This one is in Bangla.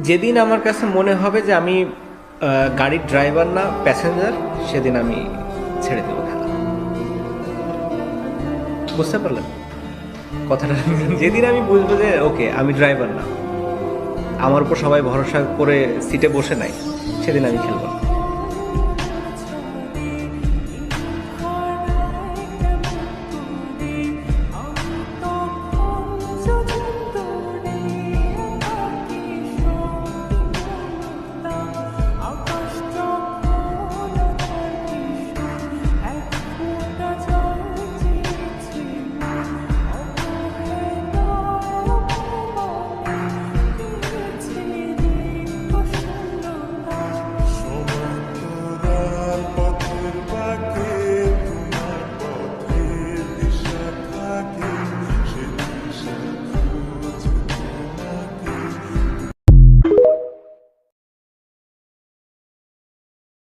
যেদিন আমার কাছে মনে হবে যে আমি গাড়ির ড্রাইভার না প্যাসেঞ্জার, সেদিন আমি ছেড়ে দেবো খেলা। বুঝতে পারলেন কথাটা? যেদিন আমি বুঝবো যে ওকে আমি ড্রাইভার না, আমার উপর সবাই ভরসা করে সিটে বসে নাই, সেদিন আমি খেলবো না।